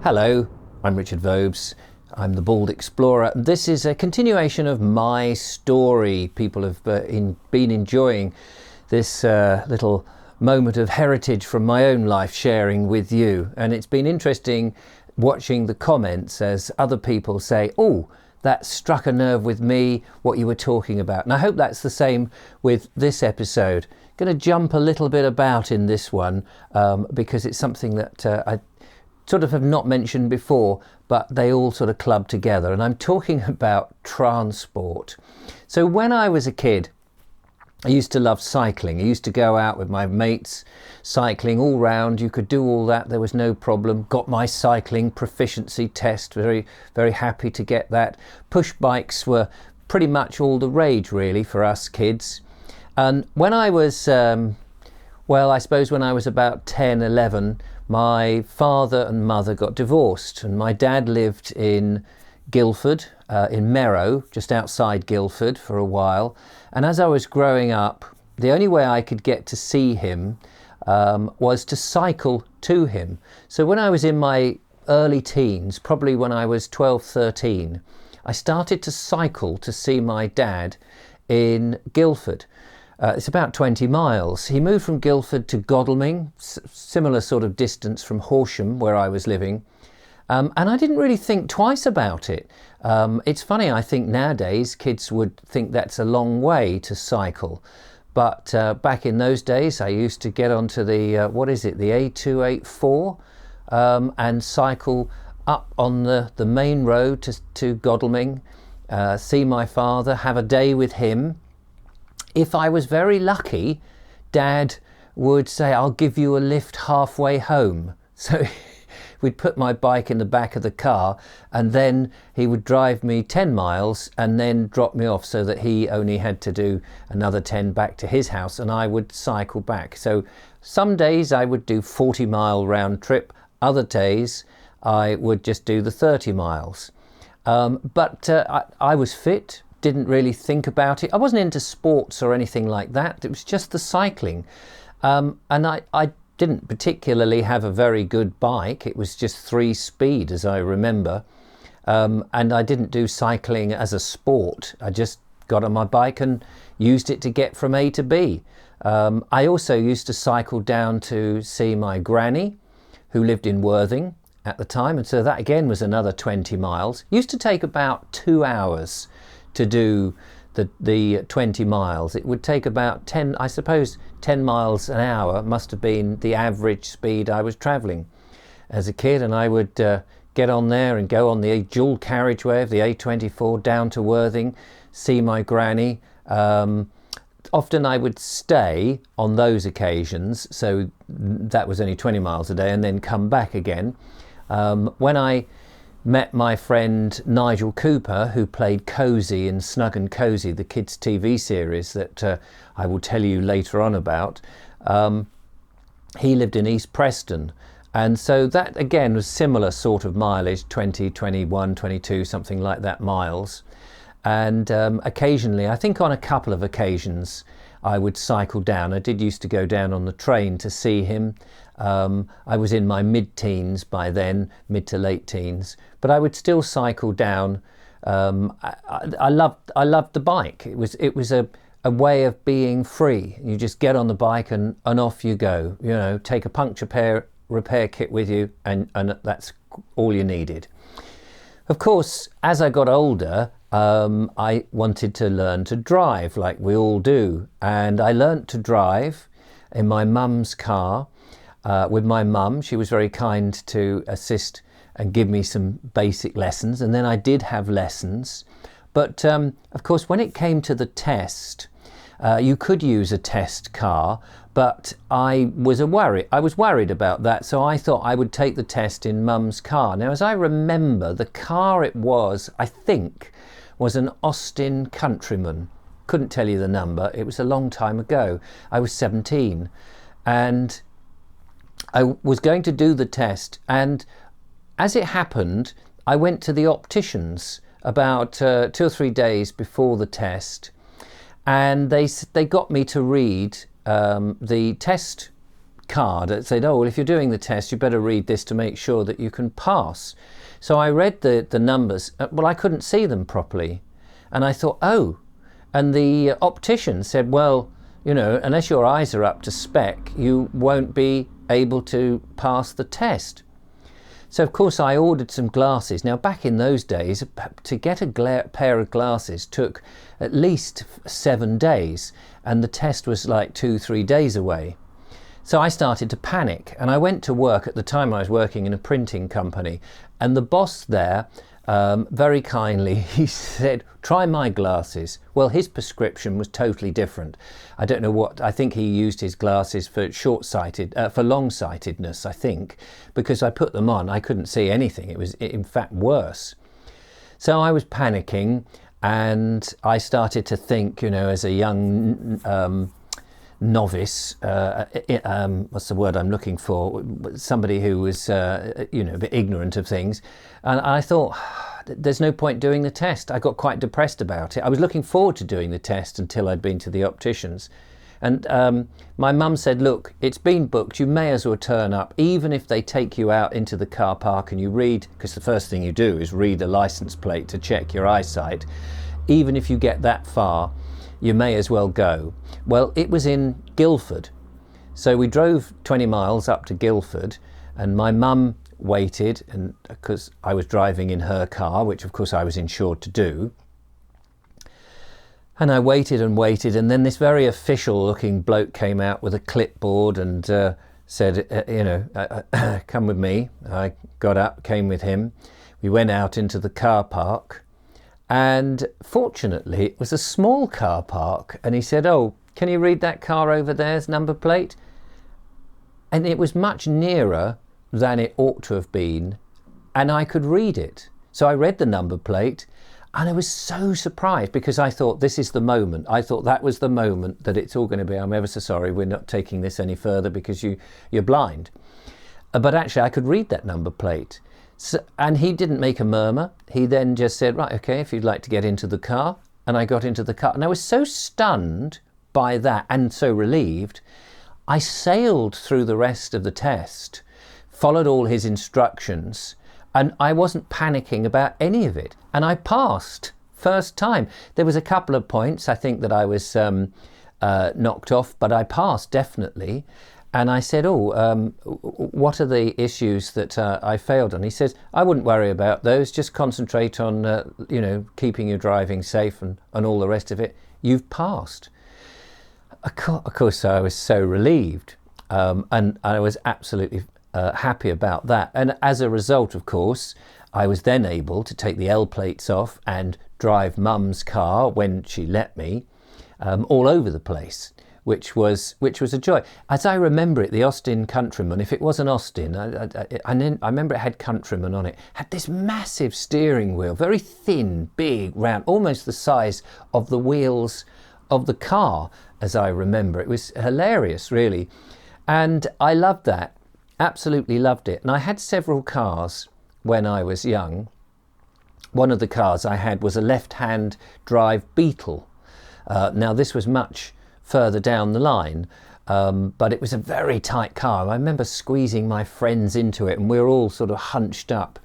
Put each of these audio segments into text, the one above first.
Hello, I'm Richard Vobes. I'm the Bald Explorer. This is a continuation of my story. People have been enjoying this little moment of heritage from my own life sharing with you. And it's been interesting watching the comments as other people say, oh, that struck a nerve with me, what you were talking about. And I hope that's the same with this episode. Going to jump a little bit about in this one because it's something that I sort of have not mentioned before, but they all sort of club together. And I'm talking about transport. So when I was a kid, I used to love cycling. I used to go out with my mates, cycling all round. You could do all that. There was no problem. Got my cycling proficiency test. Very, very happy to get that. Push bikes were pretty much all the rage, really, for us kids. And when I was, I suppose when I was about 10, 11, my father and mother got divorced, and my dad lived in Guildford, in Merrow, just outside Guildford for a while. And as I was growing up, the only way I could get to see him was to cycle to him. So when I was in my early teens, probably when I was 12, 13, I started to cycle to see my dad in Guildford. It's about 20 miles. He moved from Guildford to Godalming, similar sort of distance from Horsham, where I was living. And I didn't really think twice about it. It's funny, I think nowadays kids would think that's a long way to cycle. But back in those days, I used to get onto the, the A284 and cycle up on the main road to Godalming, see my father, have a day with him. If I was very lucky, Dad would say, I'll give you a lift halfway home. So we'd put my bike in the back of the car, and then he would drive me 10 miles and then drop me off so that he only had to do another 10 back to his house, and I would cycle back. So some days I would do 40-mile round trip. Other days I would just do the 30 miles. But I was fit. Didn't really think about it. I wasn't into sports or anything like that. It was just the cycling. And I didn't particularly have a very good bike. It was just 3-speed, as I remember. And I didn't do cycling as a sport. I just got on my bike and used it to get from A to B. I also used to cycle down to see my granny, who lived in Worthing at the time. And so that again was another 20 miles. Used to take about 2 hours to do the 20 miles. It would take about 10 miles an hour must have been the average speed I was travelling as a kid. And I would get on there and go on the dual carriageway of the A24 down to Worthing, see my granny. Often I would stay on those occasions, so that was only 20 miles a day, and then come back again. When I met my friend Nigel Cooper, who played Cosy in Snug and Cosy, the kids' TV series that I will tell you later on about. He lived in East Preston. And so that, again, was similar sort of mileage, 20, 21, 22, something like that miles. And occasionally, I think on a couple of occasions, I would cycle down. I did used to go down on the train to see him. I was in my mid-teens by then, mid to late teens, but I would still cycle down. I loved the bike. It was a way of being free. You just get on the bike and off you go. You know, take a puncture repair kit with you, and that's all you needed. Of course, as I got older, I wanted to learn to drive, like we all do, and I learnt to drive in my mum's car. With my mum. She was very kind to assist and give me some basic lessons, and then I did have lessons. But of course, when it came to the test, you could use a test car, but I was worried about that, so I thought I would take the test in Mum's car. Now, as I remember, the car it was, I think, was an Austin Countryman. Couldn't tell you the number. It was a long time ago. I was 17, and I was going to do the test, and as it happened, I went to the opticians about 2 or 3 days before the test, and they got me to read the test card that said, oh, well, if you're doing the test, you better read this to make sure that you can pass. So I read the numbers. Well, I couldn't see them properly. And I thought, oh, and the optician said, well, you know, unless your eyes are up to spec, you won't be able to pass the test. So, of course, I ordered some glasses. Now, back in those days, to get a pair of glasses took at least 7 days, and the test was like 2-3 days away. So I started to panic, and I went to work. At the time I was working in a printing company, and the boss there, very kindly, he said, try my glasses. Well, his prescription was totally different. I don't know what, I think he used his glasses for for long-sightedness, I think, because I put them on, I couldn't see anything. It was in fact worse. So I was panicking, and I started to think, you know, as a young novice, what's the word I'm looking for? Somebody who was, you know, a bit ignorant of things. And I thought, there's no point doing the test. I got quite depressed about it. I was looking forward to doing the test until I'd been to the opticians. And my mum said, look, it's been booked. You may as well turn up, even if they take you out into the car park and you read, because the first thing you do is read the license plate to check your eyesight. Even if you get that far, you may as well go. Well, it was in Guildford. So we drove 20 miles up to Guildford, and my mum waited, and because I was driving in her car, which of course I was insured to do. And I waited and waited, and then this very official looking bloke came out with a clipboard and said, you know, come with me. I got up, came with him. We went out into the car park, and fortunately it was a small car park, and he said, oh, can you read that car over there's number plate? And it was much nearer than it ought to have been, and I could read it. So I read the number plate, and I was so surprised, because I thought, this is the moment. I thought that was the moment that it's all going to be, I'm ever so sorry, we're not taking this any further because you're blind. But actually I could read that number plate. So, and he didn't make a murmur. He then just said, right, okay, if you'd like to get into the car. And I got into the car, and I was so stunned by that and so relieved, I sailed through the rest of the test, followed all his instructions, and I wasn't panicking about any of it. And I passed first time. There was a couple of points I think that I was knocked off, but I passed definitely. And I said, oh, what are the issues that I failed on? He says, I wouldn't worry about those. Just concentrate on, you know, keeping your driving safe and all the rest of it. You've passed. Of course, I was so relieved, and I was absolutely happy about that. And as a result, of course, I was then able to take the L plates off and drive Mum's car when she let me all over the place, which was a joy. As I remember it, the Austin Countryman, if it was an Austin, I remember it had Countryman on it, had this massive steering wheel, very thin, big, round, almost the size of the wheels of the car, as I remember. It was hilarious, really. And I loved that, absolutely loved it. And I had several cars when I was young. One of the cars I had was a left-hand drive Beetle. Now this was much further down the line, but it was a very tight car. I remember squeezing my friends into it, and we were all sort of hunched up.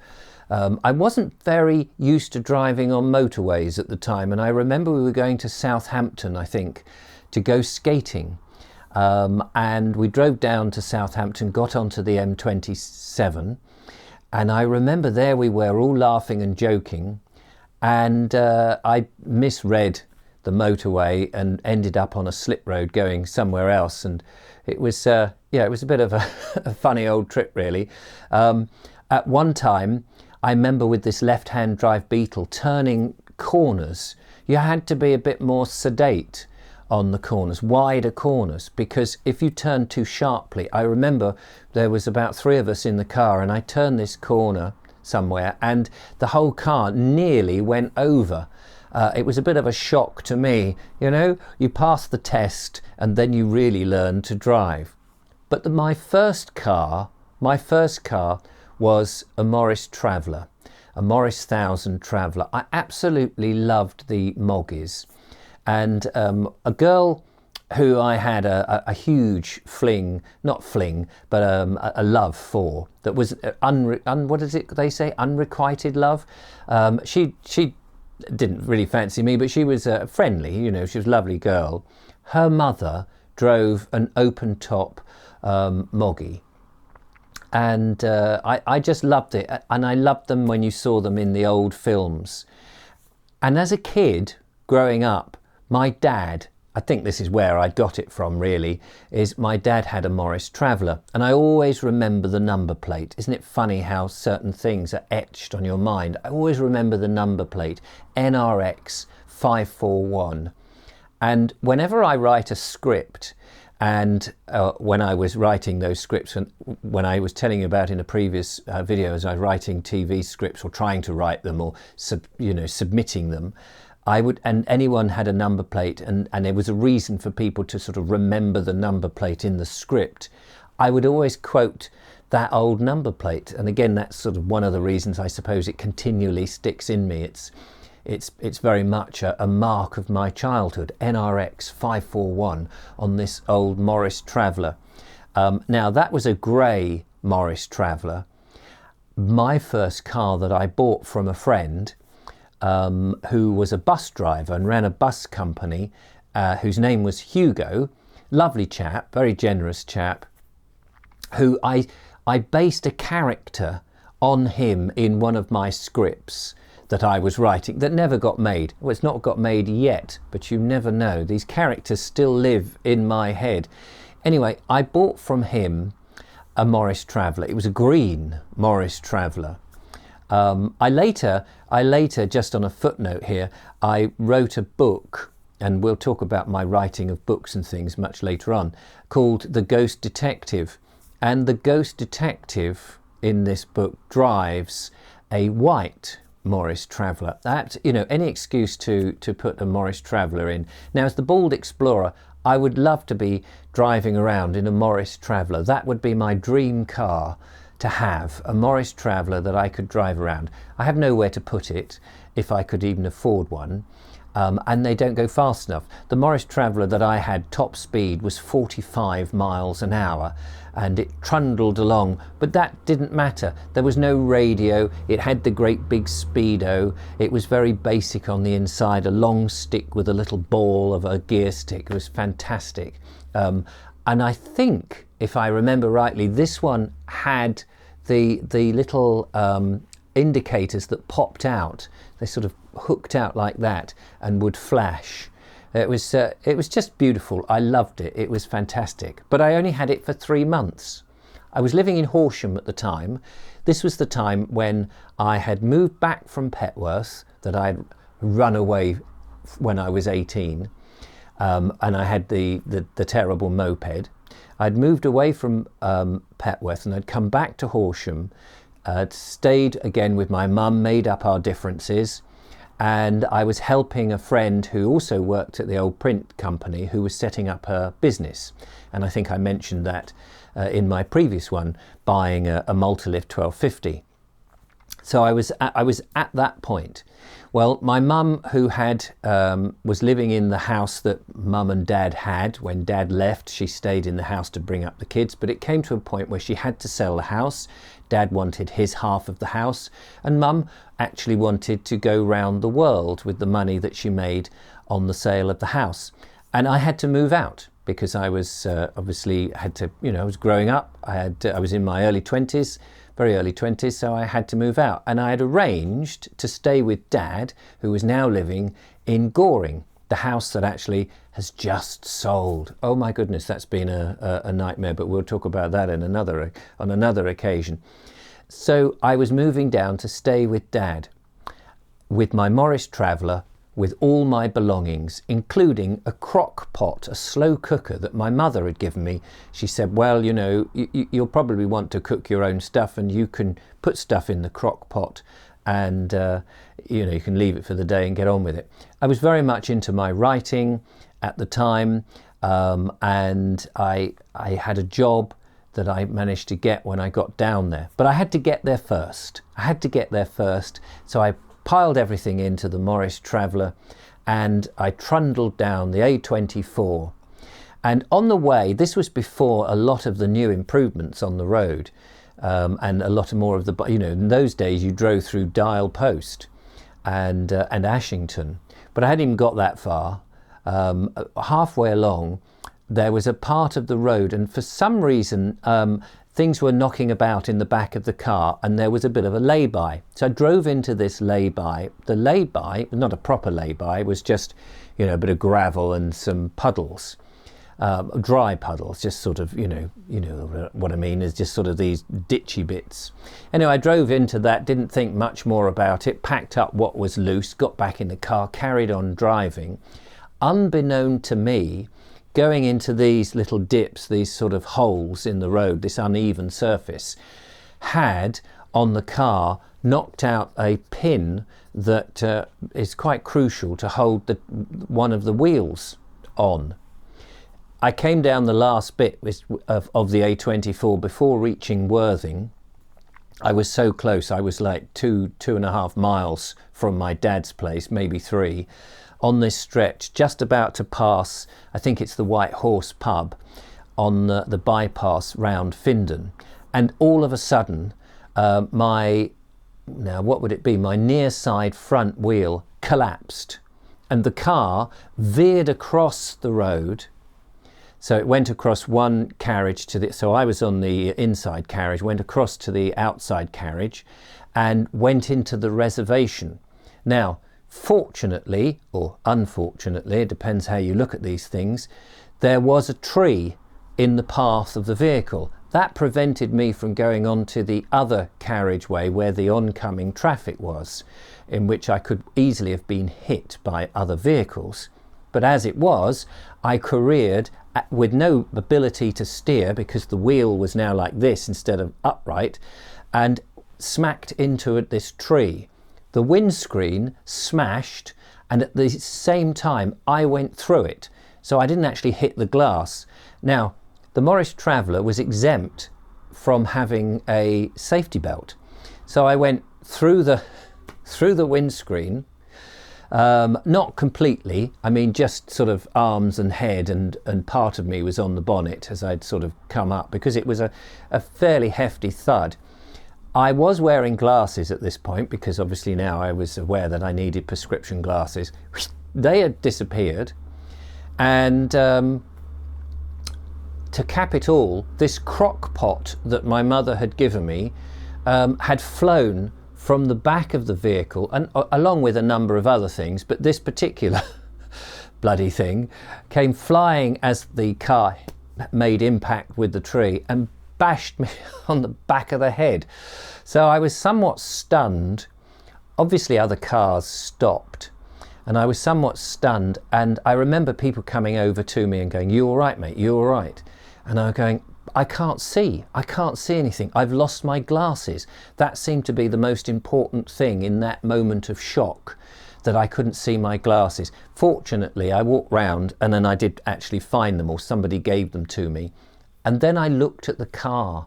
I wasn't very used to driving on motorways at the time, and I remember we were going to Southampton, I think, to go skating. And we drove down to Southampton, got onto the M27, and I remember there we were all laughing and joking, and I misread the motorway and ended up on a slip road going somewhere else, and it was yeah, it was a bit of a funny old trip, really. At one time I remember with this left-hand drive Beetle turning corners, you had to be a bit more sedate on the corners, wider corners, because if you turned too sharply, I remember there was about 3 of us in the car, and I turned this corner somewhere and the whole car nearly went over. It was a bit of a shock to me. You know, you pass the test and then you really learn to drive. But my first car was a Morris Traveller, a Morris 1000 Traveller. I absolutely loved the Moggies. And a girl who I had a huge not fling, but a love for, that was what is it they say, unrequited love. She didn't really fancy me, but she was friendly, you know, she was a lovely girl. Her mother drove an open top Moggy, and I just loved it, and I loved them when you saw them in the old films. And as a kid growing up, my dad, I think this is where I got it from really, is my dad had a Morris Traveller, and I always remember the number plate. Isn't it funny how certain things are etched on your mind? I always remember the number plate, NRX 541. And whenever I write a script, and when I was writing those scripts, and when I was telling you about in a previous video, as I was writing TV scripts or trying to write them, or submitting them, I would, and anyone had a number plate, and there was a reason for people to sort of remember the number plate in the script, I would always quote that old number plate. And again, that's sort of one of the reasons I suppose it continually sticks in me. It's very much a mark of my childhood, NRX 541 on this old Morris Traveller. Now that was a grey Morris Traveller. My first car that I bought from a friend who was a bus driver and ran a bus company, whose name was Hugo, lovely chap, very generous chap, who I based a character on him in one of my scripts that I was writing that never got made. Well, it's not got made yet, but you never know. These characters still live in my head. Anyway, I bought from him a Morris Traveller. It was a green Morris Traveller. I later, just on a footnote here, I wrote a book, and we'll talk about my writing of books and things much later on, called The Ghost Detective. And the Ghost Detective in this book drives a white Morris Traveller. That, you know, any excuse to put a Morris Traveller in. Now, as the Bald Explorer, I would love to be driving around in a Morris Traveller. That would be my dream car, to have a Morris Traveller that I could drive around. I have nowhere to put it, if I could even afford one, and they don't go fast enough. The Morris Traveller that I had, top speed was 45 miles an hour, and it trundled along, but that didn't matter. There was no radio, it had the great big speedo, it was very basic on the inside, a long stick with a little ball of a gear stick. It was fantastic. And I think, if I remember rightly, this one had the little indicators that popped out. They sort of hooked out like that and would flash. It was just beautiful. I loved it. It was fantastic. But I only had it for 3 months. I was living in Horsham at the time. This was the time when I had moved back from Petworth, that I'd run away when I was 18, and I had the terrible moped. I'd moved away from Petworth, and I'd come back to Horsham, stayed again with my mum, made up our differences, and I was helping a friend who also worked at the old print company, who was setting up her business. And I think I mentioned that in my previous one, buying a Multilift 1250. So I was at that point. Well, my mum, who was living in the house that mum and dad had. When dad left, she stayed in the house to bring up the kids, but it came to a point where she had to sell the house. Dad wanted his half of the house, and mum actually wanted to go round the world with the money that she made on the sale of the house. And I had to move out, because I was obviously had to, I was growing up. I was in my early 20s, very early 20s, so I had to move out. And I had arranged to stay with Dad, who was now living in Goring, the house that actually has just sold. Oh my goodness, that's been a nightmare, but we'll talk about that on another occasion. So I was moving down to stay with Dad, with my Morris Traveller, with all my belongings, including a crock pot, a slow cooker that my mother had given me. She said, well, you'll probably want to cook your own stuff, and you can put stuff in the crock pot, and you can leave it for the day and get on with it. I was very much into my writing at the time, and I had a job that I managed to get when I got down there. But I had to get there first. So I piled everything into the Morris Traveller, and I trundled down the A24. And on the way, this was before a lot of the new improvements on the road, and a lot more of the, in those days you drove through Dial Post and Ashington, but I hadn't even got that far. Halfway along, there was a part of the road, and for some reason, things were knocking about in the back of the car, and there was a bit of a lay-by. So I drove into this lay-by. The lay-by, not a proper lay-by, was just, a bit of gravel and some puddles, dry puddles, just sort of, what I mean, is just sort of these ditchy bits. Anyway, I drove into that, didn't think much more about it, packed up what was loose, got back in the car, carried on driving. Unbeknown to me, going into these little dips, these sort of holes in the road, this uneven surface, had on the car knocked out a pin that is quite crucial to hold one of the wheels on. I came down the last bit of the A24 before reaching Worthing. I was so close, I was like 2.5 miles from my dad's place, maybe 3. On this stretch, just about to pass, I think it's the White Horse pub, on the bypass round Findon. And all of a sudden, my near side front wheel collapsed. And the car veered across the road. So it went across one carriage so I was on the inside carriage, went across to the outside carriage and went into the reservation. Now, fortunately, or unfortunately, it depends how you look at these things, there was a tree in the path of the vehicle. That prevented me from going on to the other carriageway where the oncoming traffic was, in which I could easily have been hit by other vehicles. But as it was, I careered with no ability to steer because the wheel was now like this instead of upright, and smacked into this tree. The windscreen smashed, and at the same time I went through it, so I didn't actually hit the glass. Now, the Morris Traveller was exempt from having a safety belt, so I went through the windscreen, not completely, I mean just sort of arms and head, and part of me was on the bonnet as I'd sort of come up, because it was a fairly hefty thud. I was wearing glasses at this point because obviously now I was aware that I needed prescription glasses. They had disappeared, and to cap it all, this crock pot that my mother had given me had flown from the back of the vehicle, and along with a number of other things, but this particular bloody thing came flying as the car made impact with the tree and bashed me on the back of the head. So I was somewhat stunned. Obviously other cars stopped, and I was somewhat stunned, and I remember people coming over to me and going, "You all right, mate? You all right?" And I was going, I can't see anything. I've lost my glasses. That seemed to be the most important thing in that moment of shock, that I couldn't see my glasses. Fortunately, I walked round and then I did actually find them, or somebody gave them to me. And then I looked at the car,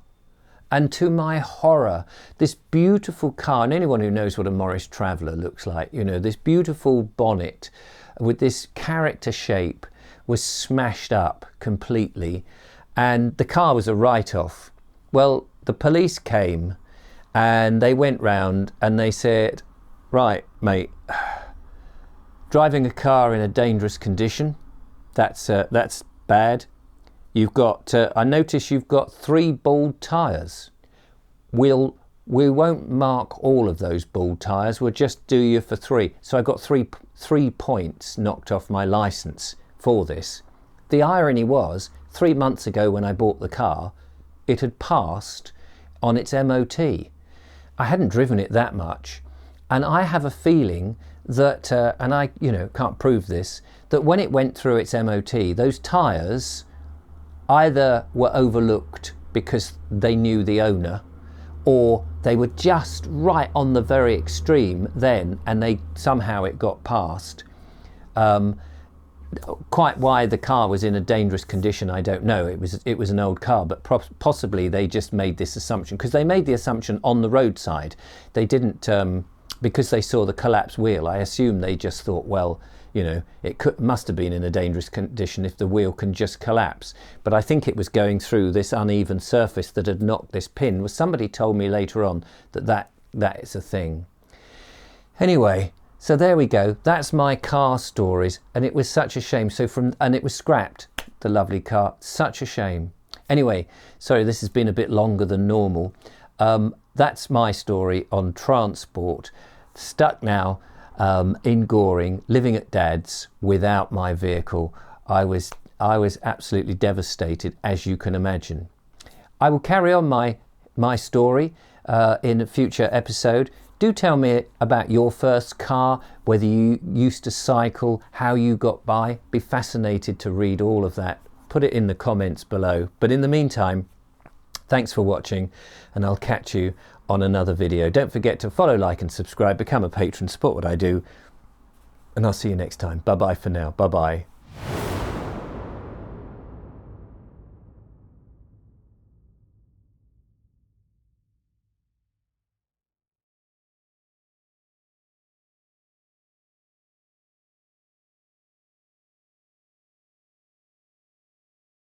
and to my horror, this beautiful car, and anyone who knows what a Morris Traveller looks like, this beautiful bonnet with this character shape was smashed up completely, and the car was a write-off. Well, the police came and they went round and they said, "Right, mate, driving a car in a dangerous condition, that's bad. You've got, I notice you've got 3 bald tyres. We won't mark all of those bald tyres. We'll just do you for 3. So I got three points knocked off my licence for this. The irony was, 3 months ago when I bought the car, it had passed on its MOT. I hadn't driven it that much, and I have a feeling that, and I can't prove this, that when it went through its MOT, those tyres either were overlooked because they knew the owner, or they were just right on the very extreme then, and somehow it got past. Quite why the car was in a dangerous condition, I don't know. It was an old car, but possibly they just made this assumption, because they made the assumption on the roadside. They didn't, because they saw the collapsed wheel, I assume they just thought, well, you know, must have been in a dangerous condition if the wheel can just collapse. But I think it was going through this uneven surface that had knocked this pin. Well, somebody told me later on that is a thing. Anyway, so there we go. That's my car stories, and it was such a shame. And it was scrapped, the lovely car. Such a shame. Anyway, sorry, this has been a bit longer than normal. That's my story on transport. Stuck now in Goring, living at Dad's without my vehicle. I was absolutely devastated, as you can imagine. I will carry on my story in a future episode. Do tell me about your first car, whether you used to cycle, how you got by. Be fascinated to read all of that. Put it in the comments below. But in the meantime, thanks for watching, and I'll catch you on another video. Don't forget to follow, like and subscribe, become a patron, support what I do, and I'll see you next time. Bye bye for now. Bye bye.